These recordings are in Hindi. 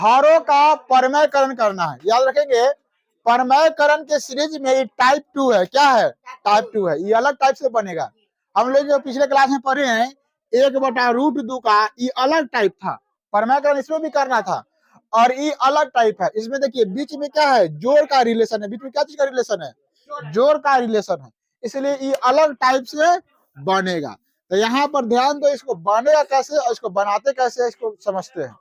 हारों का परमयकरण करना है, याद रखेंगे। परमयकरण के सीरीज में ये टाइप 2 है। क्या है? टाइप 2 है। ये अलग टाइप से बनेगा। हम लोग जो पिछले क्लास में पढ़े हैं 1/√2 का, ये अलग टाइप था। परमयकरण इसमें भी करना था और ये अलग टाइप है। इसमें देखिए बीच में क्या है? जोड़ का रिलेशन है। बीच में क्या चीज का रिलेशन है? जोड़ का रिलेशन है, इसलिए ये अलग टाइप से बनेगा। तो यहाँ पर ध्यान दो, इसको बनेगा कैसे और इसको बनाते कैसे, इसको समझते हैं।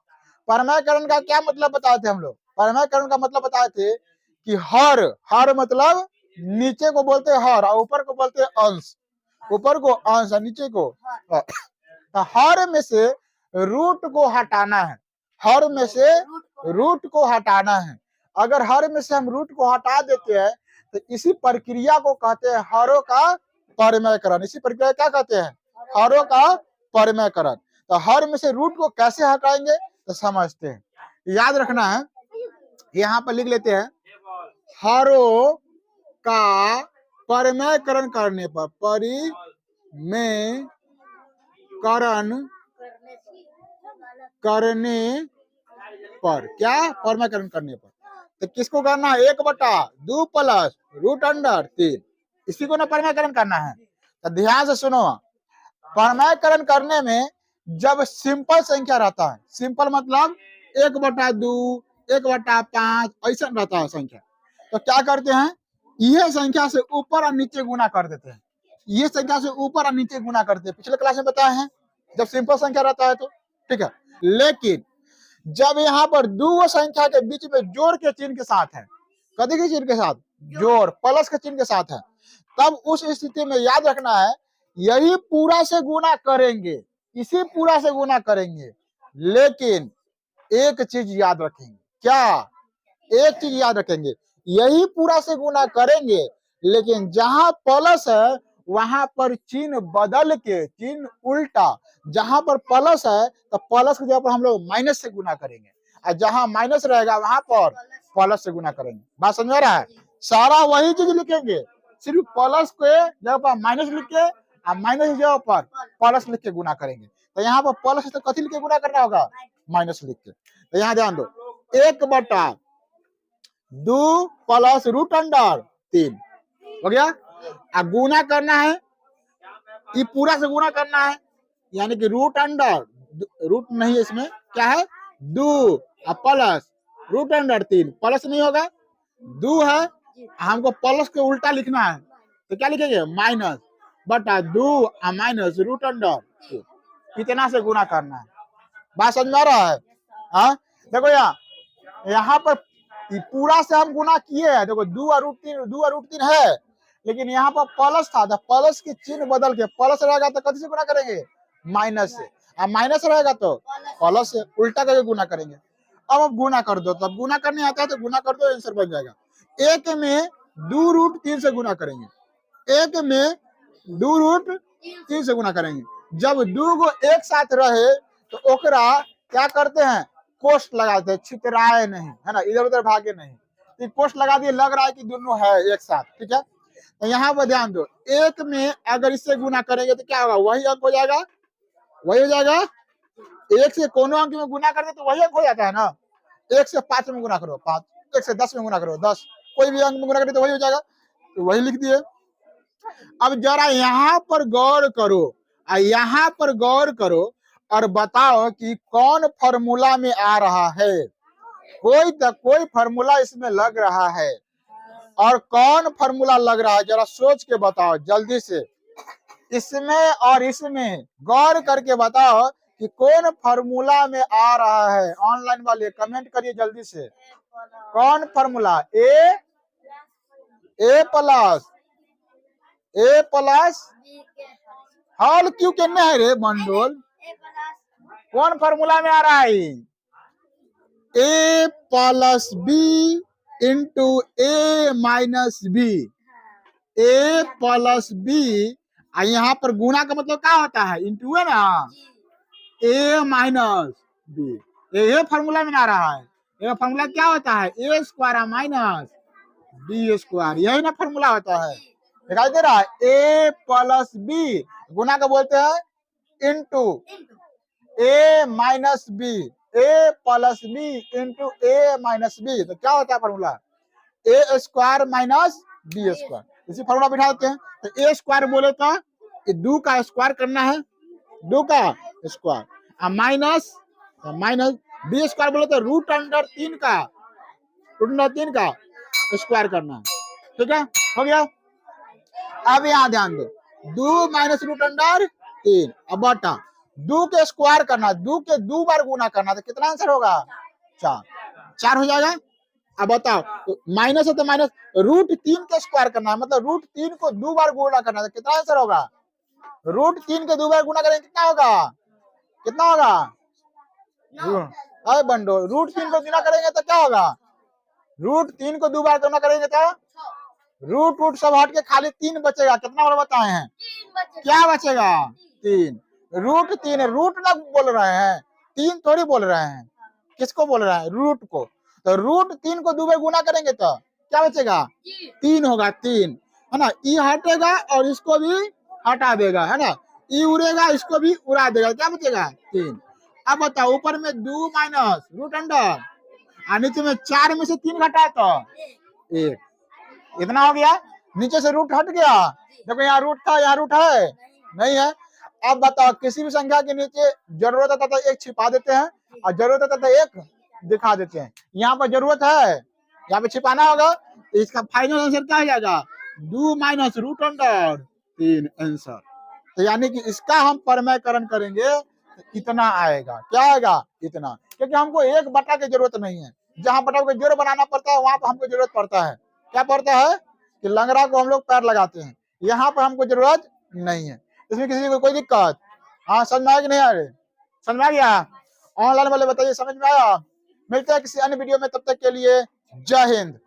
परमयकरण का क्या मतलब बताए थे हम लोग? परमयकरण का मतलब बताए थे कि हर मतलब नीचे को बोलते हैं हर और ऊपर को बोलते हैं अंश। ऊपर को अंश और नीचे को तो हर में से रूट को हटाना है। हर में से रूट को हटाना है। अगर हर में से हम रूट को हटा देते हैं तो इसी प्रक्रिया को कहते हैं हरों का परमयकरण। इसी प्रक्रिया क्या कहते हैं? हरों का परमयकरण। तो हर में से रूट को कैसे हटाएंगे तो समझते हैं। याद रखना है, यहाँ पर लिख लेते हैं हरों का परमयकरण करने पर, परिमेयकरण करने पर, क्या? परमयकरण करने पर तो किसको करना है? 1/2 प्लस √3। इसी को ना परमयकरण करना है। तो ध्यान से सुनो, परमयकरण करने में जब सिंपल संख्या रहता है, सिंपल मतलब 1/2, 1/5 ऐसा रहता है संख्या, तो क्या करते हैं? यह संख्या से ऊपर और नीचे गुना कर देते हैं। ये संख्या से ऊपर और नीचे गुना करते हैं, पिछले क्लास में बताए हैं जब सिंपल संख्या रहता है तो। ठीक है, लेकिन जब यहाँ पर दो संख्या के बीच में जोड़ के चिन्ह के साथ है, कदी के चिन्ह के साथ, जोड़ प्लस के चिन्ह के साथ है, तब उस स्थिति में याद रखना है यही पूरा से गुना करेंगे, इसी पूरा से गुना करेंगे। लेकिन एक चीज याद रखेंगे, क्या? एक चीज याद रखेंगे, यही पूरा से गुना करेंगे, लेकिन जहां प्लस है वहां पर चिन्ह बदल के, चिन्ह उल्टा, जहां पर प्लस है तो प्लस की जगह पर हम लोग माइनस से गुना करेंगे, और जहां माइनस रहेगा वहां पर प्लस से गुना करेंगे। बात समझ रहा है? सारा वही चीज लिखेंगे, सिर्फ प्लस के जगह पर माइनस लिख के और माइनस की जगह पर प्लस लिख के गुना करेंगे। तो यहाँ पर प्लस तो कथी लिख के गुना करना होगा? माइनस लिख के। तो यहाँ ध्यान दो, 1/2 प्लस √3 हो गया। अब गुना करना है, ये पूरा से गुना करना है, यानी कि रूट नहीं है इसमें, क्या है? 2 प्लस √3, प्लस नहीं होगा, 2 है, हमको प्लस के उल्टा लिखना है तो क्या लिखेंगे? -2 माइनस √3, कितना से गुना करना है। बात समझ में आ रहा है? हाँ, देखो यहाँ पर पूरा से हम गुना किए हैं, देखो 2 और √3 है, लेकिन यहाँ पर प्लस था तो प्लस के चिन्ह बदल के, प्लस रहेगा तो कथी से गुना करेंगे? माइनस से, और माइनस रहेगा तो प्लस से उल्टा करके गुना करेंगे। अब गुना कर दो, तब गुना करने आता है तो गुना कर दो, आंसर बन जाएगा। एक में 2√3 से गुना करेंगे, एक में 2√3 से गुना करेंगे। जब दो गो एक साथ रहे तो ओकरा क्या करते हैं? कोष्ट लगाते हैं, छितराए नहीं, है ना, इधर उधर भागे नहीं, तो कोष्ट लगा दिए, लग रहा है कि दोनों है एक साथ। ठीक है, तो यहाँ पर ध्यान दो, एक में अगर इससे गुना करेंगे तो क्या होगा? वही अंक हो जाएगा, वही हो जाएगा। एक से कोनो अंक में गुना करते तो वही अंक हो जाता है ना। 1 से 5 में गुना करो 5, 1 से 10 में गुना करो 10, कोई भी अंक में गुना करे तो वही हो जाएगा, तो वही लिख दिए। अब जरा यहाँ पर गौर करो, यहाँ पर गौर करो और बताओ कि कौन फॉर्मूला में आ रहा है। कोई फॉर्मूला इसमें लग रहा है, और कौन फॉर्मूला लग रहा है जरा सोच के बताओ जल्दी से। इसमें और इसमें गौर करके बताओ कि कौन फॉर्मूला में आ रहा है। ऑनलाइन वाले कमेंट करिए जल्दी से, कौन फॉर्मूला? ए प्लस हॉल क्यों कहना है रे मंडोल? कौन फॉर्मूला में आ रहा है? A+B इंटू A-B, A+B, यहाँ पर गुना का मतलब क्या होता है? इंटू है ना, A-B, ये फॉर्मूला में आ रहा है। ये फॉर्मूला क्या होता है? A² माइनस B², यही ना फॉर्मूला होता है। दिखाई दे रहा है? A+B गुना का बोलते हैं इंटू A-B, ए प्लस बी इंटू ए माइनस बी। तो क्या होता है फॉर्मूला? ए स्क्वायर माइनस बी स्क्वायर। इसी फॉर्मूला बिठा देते हैं। तो ए स्क्वायर बोले तो दो का स्क्वायर करना है, दो का square, minus minus B square बोले तो रूट अंडर 3 का, रूट अंडर 3 का स्क्वायर करना है। ठीक है, हो गया। अब यहाँ ध्यान दो, 2 माइनस रूट अंडर 3, अब बटा 2 के स्क्वायर करना, 2 के 2 बार गुना करना, तो कितना आंसर होगा? 4, 4 हो जाएगा। अब बताओ, तो माइनस है तो माइनस रूट 3 के स्क्वायर करना है, मतलब रूट 3 को 2 बार गुना करना है, तो कितना आंसर होगा? रूट 3 के 2 बार गुना करेंगे कितना होगा? कितना होगा? अरे बंडो, रूट 3 को गुना करेंगे तो क्या होगा? रूट 3 को 2 बार गुना करेंगे तो रूट रूट सब हट के खाली 3 बचेगा। कितना बार बताए हैं? क्या बचेगा? 3। रूट 3, रूट ना बोल रहे हैं, 3 थोड़ी बोल रहे हैं। किसको बोल रहे हैं? रूट को। तो रूट 3 को 2 बार गुना करेंगे तो क्या बचेगा? 3 होगा, 3 है ना। ई हटेगा और इसको भी हटा देगा, है ना। ई उड़ेगा, इसको भी उड़ा देगा, क्या बचेगा? 3। अब बताओ, ऊपर में 2 माइनस रूट अंडर और नीचे में 4 में से 3 घटा तो 1, इतना हो गया। नीचे से रूट हट गया, देखो यहाँ रूट था, यहाँ रूट है नहीं है। अब बताओ, किसी भी संख्या के नीचे जरूरत आता तो 1 छिपा देते हैं और जरूरत आता तो 1 दिखा देते हैं। यहाँ पर जरूरत है, यहाँ पे छिपाना होगा, तो इसका फाइनल आंसर क्या हो जाएगा? 2 माइनस रूट अंडर 3 आंसर। तो यानी कि इसका हम परमयकरण करेंगे तो इतना आएगा। क्या आएगा? इतना, क्योंकि हमको 1 बटा की जरूरत नहीं है। जहां बटा को जोड़ बनाना पड़ता है वहां पर हमको जरूरत पड़ता है। क्या पड़ता है? कि लंगड़ा को हम लोग पैर लगाते हैं, यहाँ पर हमको जरूरत नहीं है। इसमें किसी को कोई दिक्कत? हाँ, समझ में आया कि नहीं आ रहे? समझ में आ गया? ऑनलाइन वाले बताइए समझ में आया? मिलते हैं किसी अन्य वीडियो में, तब तक के लिए जय हिंद।